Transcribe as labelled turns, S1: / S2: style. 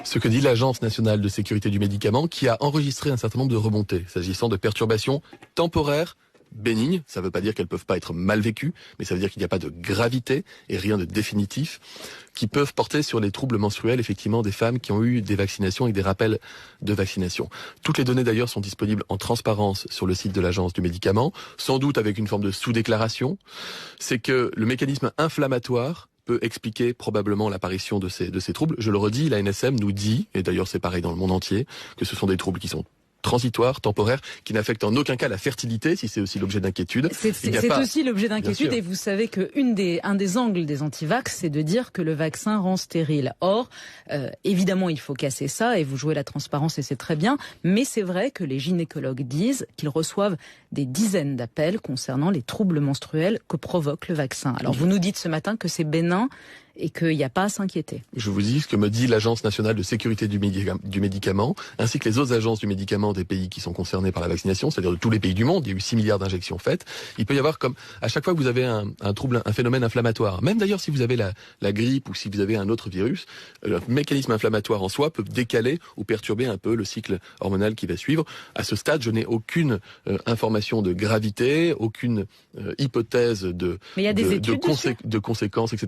S1: Ce que dit l'Agence nationale de sécurité du médicament, qui a enregistré un certain nombre de remontées, s'agissant de perturbations temporaires bénignes. Ça ne veut pas dire qu'elles ne peuvent pas être mal vécues, mais ça veut dire qu'il n'y a pas de gravité et rien de définitif, qui peuvent porter sur les troubles menstruels, effectivement, des femmes qui ont eu des vaccinations et des rappels de vaccination. Toutes les données, d'ailleurs, sont disponibles en transparence sur le site de l'Agence du médicament, sans doute avec une forme de sous-déclaration. C'est que le mécanisme inflammatoire peut expliquer probablement l'apparition de ces troubles. Je le redis, la NSM nous dit, et d'ailleurs c'est pareil dans le monde entier, que ce sont des troubles qui sont transitoires, temporaires, qui n'affectent en aucun cas la fertilité, si c'est aussi l'objet d'inquiétude.
S2: C'est aussi l'objet d'inquiétude, et vous savez qu'un des angles des antivax, c'est de dire que le vaccin rend stérile. Or, évidemment, il faut casser ça, et vous jouez la transparence, et c'est très bien, mais c'est vrai que les gynécologues disent qu'ils reçoivent des dizaines d'appels concernant les troubles menstruels que provoque le vaccin. Alors, vous nous dites ce matin que c'est bénin, et qu'il n'y a pas à s'inquiéter.
S1: Je vous dis ce que me dit l'Agence nationale de sécurité du médicament, ainsi que les autres agences du médicament des pays qui sont concernés par la vaccination, c'est-à-dire de tous les pays du monde. Il y a eu 6 milliards d'injections faites. Il peut y avoir, comme à chaque fois que vous avez un trouble, un phénomène inflammatoire, même d'ailleurs si vous avez la grippe ou si vous avez un autre virus, le mécanisme inflammatoire en soi peut décaler ou perturber un peu le cycle hormonal qui va suivre. À ce stade, je n'ai aucune information de gravité, aucune hypothèse de conséquences, etc.